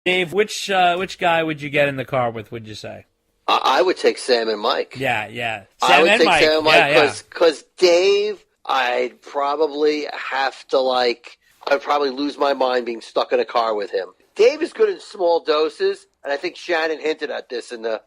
Dave, which guy would you get in the car with, would you say? I would take Sam and Mike. Yeah. Sam I would and take Mike. Sam and Mike because Dave, I'd probably have to I'd probably lose my mind being stuck in a car with him. Dave is good in small doses, and I think Shannon hinted at this in the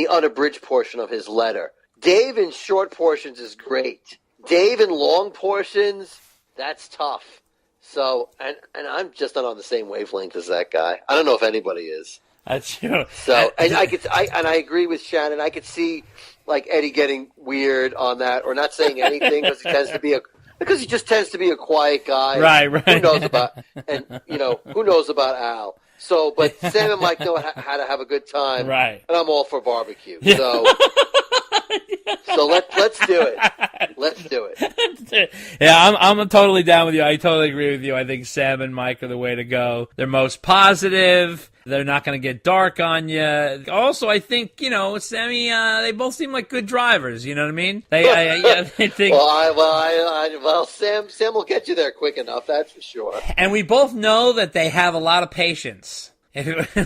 unabridged portion of his letter. Dave in short portions is great. Dave in long portions, that's tough. So, and I'm just not on the same wavelength as that guy. I don't know if anybody is. That's true. So, and I agree with Shannon. I could see Eddie getting weird on that, or not saying anything because he just tends to be a quiet guy. Right. Who knows about Al? So, but Sam and Mike know how to have a good time. Right. And I'm all for barbecue. Yeah. So, so let's do it. Let's do it. Yeah, I'm totally down with you. I totally agree with you. I think Sam and Mike are the way to go. They're most positive. They're not going to get dark on you. Also, I think, Sammy, they both seem like good drivers. You know what I mean? I think. Well, Sam will get you there quick enough. That's for sure. And we both know that they have a lot of patience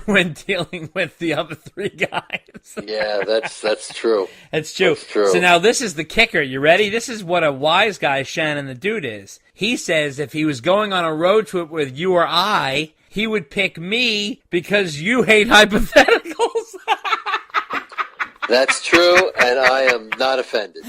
when dealing with the other three guys. Yeah, that's true. That's true. That's true. So now this is the kicker. You ready? This is what a wise guy Shannon the Dude is. He says if he was going on a road trip with you or I, he would pick me because you hate hypotheticals. That's true, and I am not offended.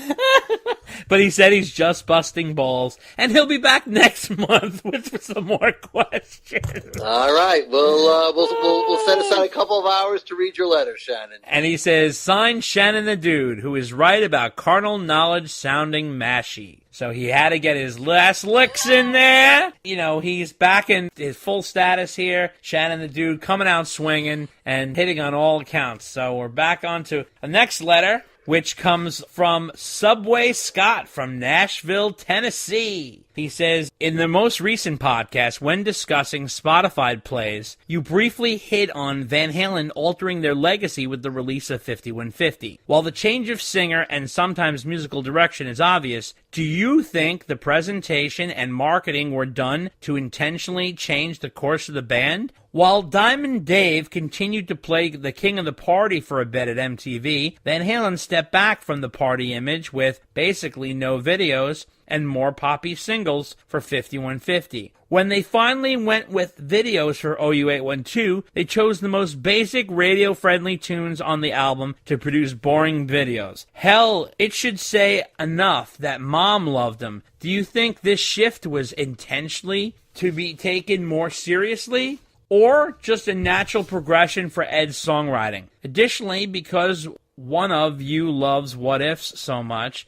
But he said he's just busting balls, and he'll be back next month with some more questions. All right, we'll set aside a couple of hours to read your letter, Shannon. And he says, signed Shannon the Dude, who is right about carnal knowledge sounding mashy. So he had to get his last licks in there. He's back in his full status here. Shannon the Dude coming out swinging and hitting on all accounts. So we're back onto the next letter, which comes from Subway Scott from Nashville, Tennessee. He says, in the most recent podcast, when discussing Spotify plays, you briefly hit on Van Halen altering their legacy with the release of 5150. While the change of singer and sometimes musical direction is obvious, do you think the presentation and marketing were done to intentionally change the course of the band? While Diamond Dave continued to play the king of the party for a bit at MTV, Van Halen stepped back from the party image with basically no videos and more poppy singles for 5150. When they finally went with videos for OU812, they chose the most basic radio-friendly tunes on the album to produce boring videos. Hell, it should say enough that Mom loved them. Do you think this shift was intentionally to be taken more seriously, or just a natural progression for Ed's songwriting? Additionally, because one of you loves What Ifs so much,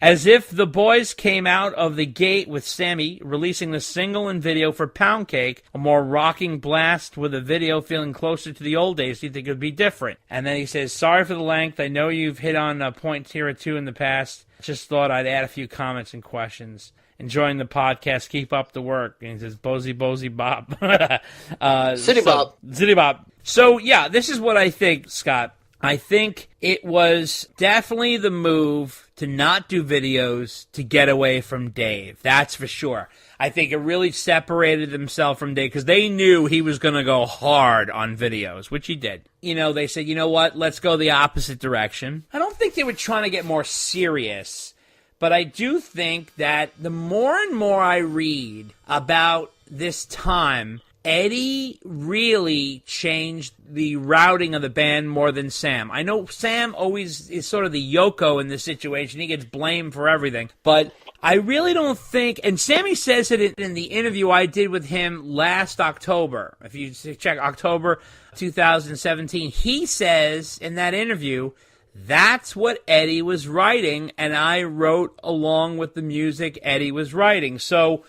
as if the boys came out of the gate with Sammy releasing the single and video for Pound Cake, a more rocking blast with a video feeling closer to the old days, do you think it would be different? And then he says, sorry for the length. I know you've hit on points here or two in the past. Just thought I'd add a few comments and questions. Enjoying the podcast. Keep up the work. And he says, Bozy Bob. Zitty Bob. So, yeah, this is what I think, Scott. I think it was definitely the move to not do videos to get away from Dave. That's for sure. I think it really separated themselves from Dave because they knew he was going to go hard on videos, which he did. They said, you know what, let's go the opposite direction. I don't think they were trying to get more serious, but I do think that the more and more I read about this time, Eddie really changed the routing of the band more than Sam. I know Sam always is sort of the Yoko in this situation. He gets blamed for everything. But I really don't think, and Sammy says it in the interview I did with him last October. If you check October 2017, he says in that interview, that's what Eddie was writing, and I wrote along with the music Eddie was writing. So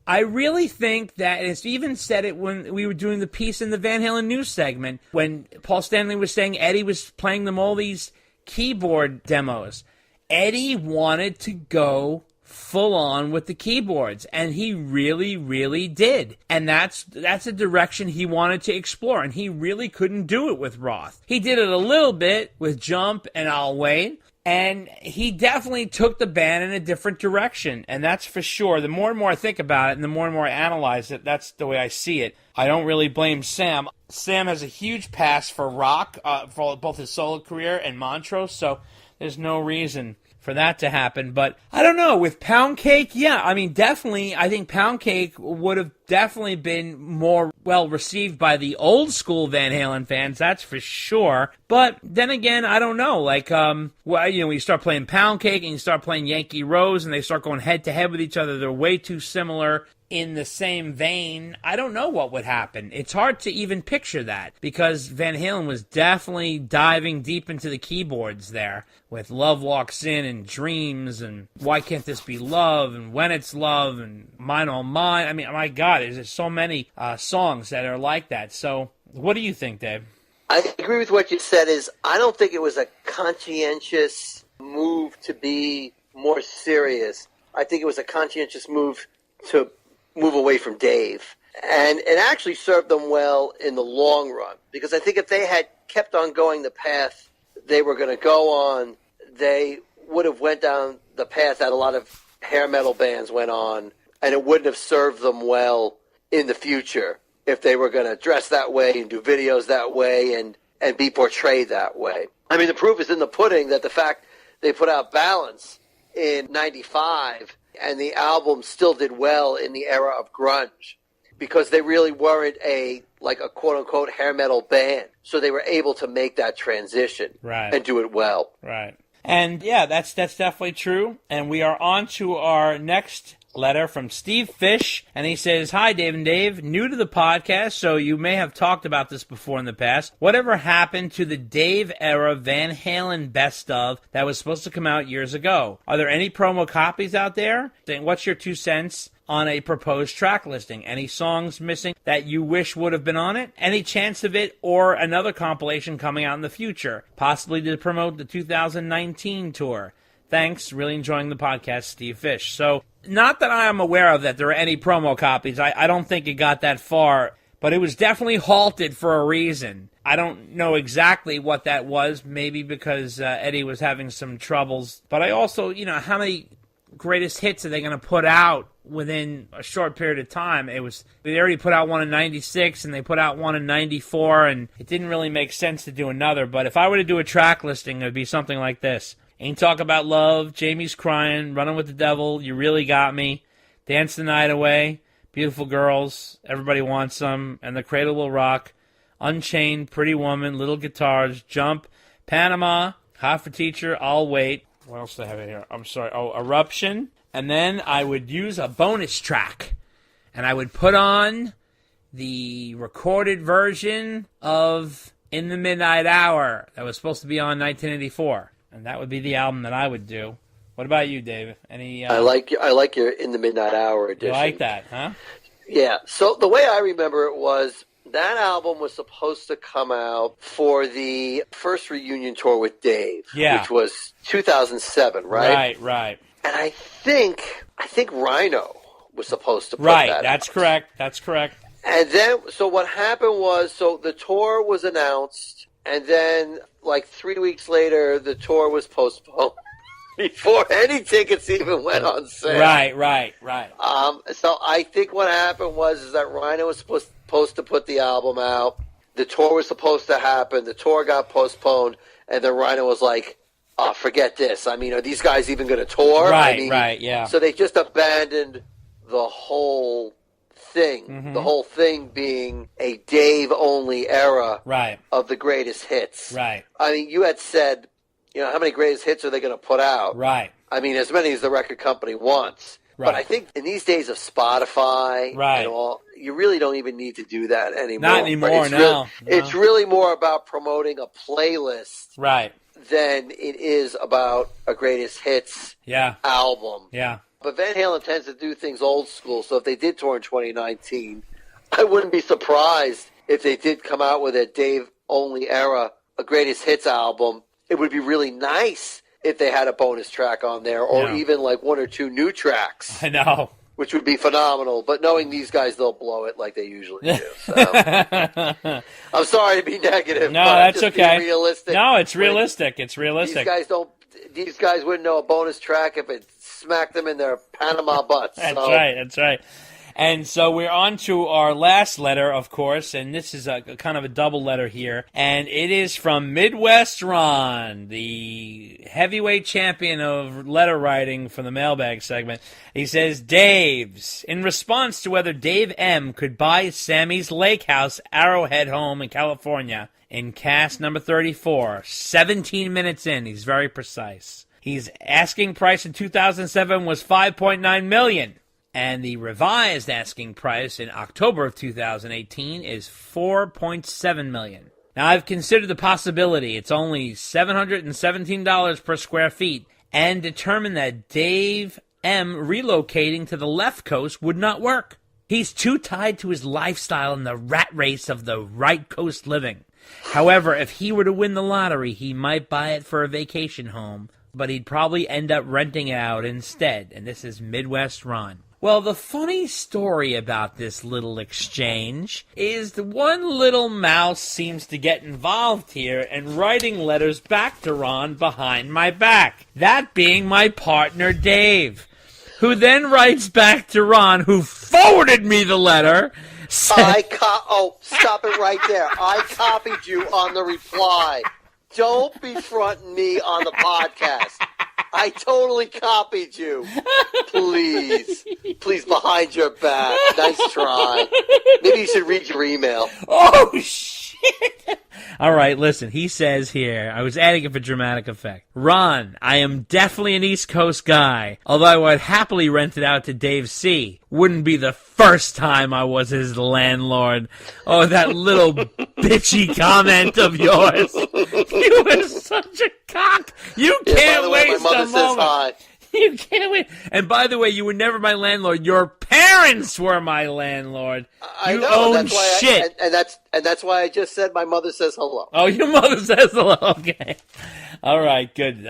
I really think that, and it's even said it when we were doing the piece in the Van Halen news segment, when Paul Stanley was saying Eddie was playing them all these keyboard demos. Eddie wanted to go full on with the keyboards, and he really, really did. And that's a direction he wanted to explore, and he really couldn't do it with Roth. He did it a little bit with Jump and I'll Wait, And he definitely took the band in a different direction, and that's for sure. The more and more I think about it and the more and more I analyze it, that's the way I see it. I don't really blame Sam. Sam has a huge pass for rock, for both his solo career and Montrose, so there's no reason for that to happen. But I don't know, with Pound Cake, yeah, I mean, definitely, I think Pound Cake would have definitely been more well received by the old school Van Halen fans, that's for sure. But then again, I don't know, like, when you start playing Pound Cake and you start playing Yankee Rose and they start going head to head with each other, they're way too similar in the same vein. I don't know what would happen. It's hard to even picture that because Van Halen was definitely diving deep into the keyboards there with Love Walks In and Dreams and Why Can't This Be Love and When It's Love and Mine All Mine. I mean, my God, there's so many songs that are like that. So what do you think, Dave? I agree with what you said. I don't think it was a conscientious move to be more serious. I think it was a conscientious move to move away from Dave. And it actually served them well in the long run. Because I think if they had kept on going the path they were going to go on, they would have went down the path that a lot of hair metal bands went on. And it wouldn't have served them well in the future if they were going to dress that way and do videos that way and be portrayed that way. I mean, the proof is in the pudding that the fact they put out Balance in 95 and the album still did well in the era of grunge because they really weren't a quote-unquote hair metal band. So they were able to make that transition and do it well. Right. And, yeah, that's definitely true. And we are on to our next letter from Steve Fish, and he says, "Hi, Dave and Dave. New to the podcast, so you may have talked about this before in the past. Whatever happened to the Dave era Van Halen best of that was supposed to come out years ago? Are there any promo copies out there? What's your 2 cents on a proposed track listing? Any songs missing that you wish would have been on it? Any chance of it or another compilation coming out in the future, possibly to promote the 2019 tour? Thanks. Really enjoying the podcast, Steve Fish." So, not that I am aware of that there are any promo copies. I don't think it got that far, but it was definitely halted for a reason. I don't know exactly what that was, maybe because Eddie was having some troubles. But I also, how many greatest hits are they going to put out within a short period of time? They already put out one in 96 and they put out one in 94, and it didn't really make sense to do another. But if I were to do a track listing, it would be something like this: Ain't Talk About Love, Jamie's Crying, Running with the Devil, You Really Got Me, Dance the Night Away, Beautiful Girls, Everybody Wants Some, and The Cradle Will Rock, Unchained, Pretty Woman, Little Guitars, Jump, Panama, Hot for Teacher, I'll Wait. What else do I have in here? I'm sorry. Oh, Eruption. And then I would use a bonus track, and I would put on the recorded version of In the Midnight Hour that was supposed to be on 1984. And that would be the album that I would do. What about you, Dave? Any? I like your In the Midnight Hour edition. You like that, huh? Yeah. So the way I remember it was that album was supposed to come out for the first reunion tour with Dave, which was 2007, right? Right. And I think Rhino was supposed to put that out. Right, that's correct. And then, so what happened was, the tour was announced, and then, 3 weeks later, the tour was postponed before any tickets even went on sale. Right. So I think what happened was that Rhino was supposed to put the album out. The tour was supposed to happen. The tour got postponed, and then Rhino was like, "Oh, forget this. I mean, are these guys even going to tour?" Right, yeah. So they just abandoned the whole thing. Mm-hmm. The whole thing being a Dave-only era of the greatest hits. Right. I mean, you had said, how many greatest hits are they going to put out? Right. I mean, as many as the record company wants. Right. But I think in these days of Spotify and all, you really don't even need to do that anymore. Not anymore, no. It's really more about promoting a playlist than it is about a greatest hits album. Yeah. But Van Halen tends to do things old school, so if they did tour in 2019, I wouldn't be surprised if they did come out with a Dave-only era, a greatest hits album. It would be really nice if they had a bonus track on there, or even one or two new tracks. I know. Which would be phenomenal. But knowing these guys, they'll blow it like they usually do. So. I'm sorry to be negative. No, that's just okay. Realistic. No, it's realistic. It's realistic. These guys don't these guys wouldn't know a bonus track if it smacked them in their Panama butts. That's right. And so we're on to our last letter, of course, and this is a kind of a double letter here. And it is from Midwest Ron, the heavyweight champion of letter writing from the mailbag segment. He says, Dave's, in response to whether Dave M. could buy Sammy's Lake House Arrowhead home in California in cast number 34, 17 minutes in. He's very precise. His asking price in 2007 was $5.9 million. And the revised asking price in October of 2018 is $4.7 million. Now, I've considered the possibility it's only $717 per square feet and determined that Dave M. relocating to the left coast would not work. He's too tied to his lifestyle and the rat race of the right coast living. However, if he were to win the lottery, he might buy it for a vacation home, but he'd probably end up renting it out instead. And this is Midwest Ron. Well, the funny story about this little exchange is the one little mouse seems to get involved here and writing letters back to Ron behind my back. That being my partner, Dave, who then writes back to Ron, who forwarded me the letter. Stop it right there. I copied you on the reply. Don't be fronting me on the podcast. I totally copied you. Please, behind your back. Nice try. Maybe you should read your email. Oh, shit. All right, listen. He says here, I was adding it for dramatic effect. Ron, I am definitely an East Coast guy, although I would happily rent it out to Dave C. Wouldn't be the first time I was his landlord. Oh, that little bitchy comment of yours. You were such a cock. You can't waste a moment. You can't wait. And by the way, you were never my landlord. Your parents were my landlord. I know. That's why and that's why I just said my mother says hello. Oh, your mother says hello. Okay. All right. Good.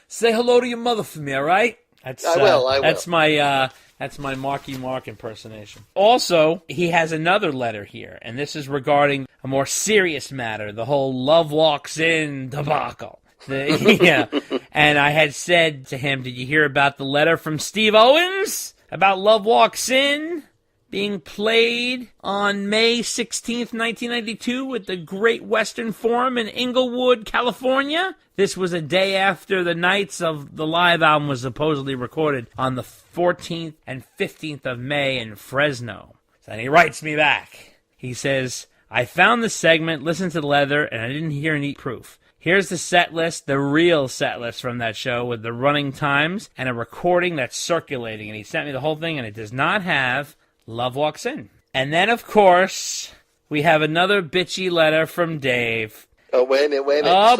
Say hello to your mother for me. All right. I will. That's my Marky Mark impersonation. Also, he has another letter here, and this is regarding a more serious matter, the whole Love Walks In debacle. Yeah. And I had said to him, did you hear about the letter from Steve Owens about Love Walks In being played on May 16th, 1992 with the Great Western Forum in Inglewood, California? This was a day after the nights of the live album was supposedly recorded on the 14th and 15th of May in Fresno. And he writes me back. He says, I found the segment, listened to the letter, and I didn't hear any proof. Here's the set list, the real set list from that show with the running times and a recording that's circulating. And he sent me the whole thing, and it does not have Love Walks In. And then, of course, we have another bitchy letter from Dave. Oh, wait a minute. Oh,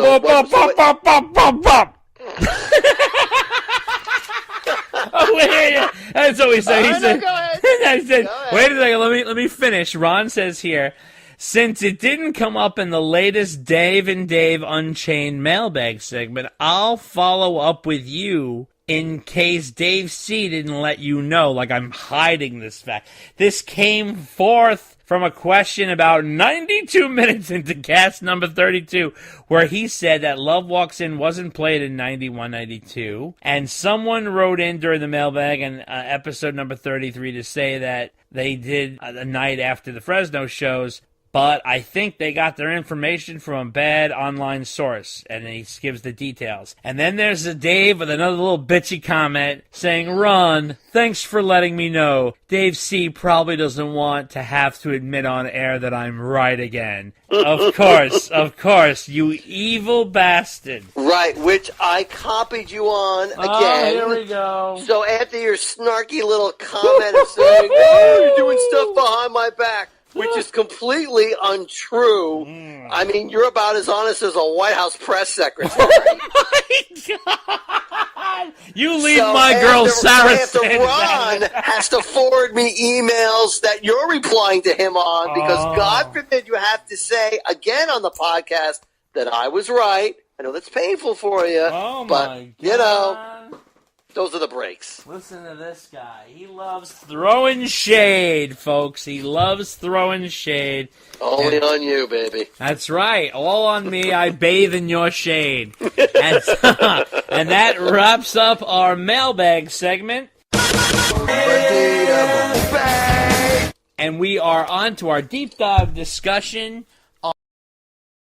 wait. That's what we said. He said, go ahead. I said, wait a second, let me finish. Ron says here, since it didn't come up in the latest Dave and Dave Unchained mailbag segment, I'll follow up with you in case Dave C. didn't let you know, like I'm hiding this fact. This came forth from a question about 92 minutes into cast number 32, where he said that Love Walks In wasn't played in 91, 92, and someone wrote in during the mailbag and episode number 33 to say that they did the night after the Fresno shows, but I think they got their information from a bad online source, and he gives the details. And then there's a Dave with another little bitchy comment saying, Ron, thanks for letting me know. Dave C. probably doesn't want to have to admit on air that I'm right again. Of course, you evil bastard. Right, which I copied you on again. Oh, here we go. So after your snarky little comment of saying, oh, you're doing stuff behind my back, which is completely untrue. I mean, you're about as honest as a White House press secretary. Oh, my God. You leave my girl Sarah Sanders. Ron has to forward me emails that you're replying to him on because God forbid you have to say again on the podcast that I was right. I know that's painful for you, Oh, but, my God. you know, Those are the breaks. Listen to this guy. He loves throwing shade, folks. He loves throwing shade. Only on you, baby. That's right. All on me. I bathe in your shade. And, and that wraps up our mailbag segment. And we are on to our deep dive discussion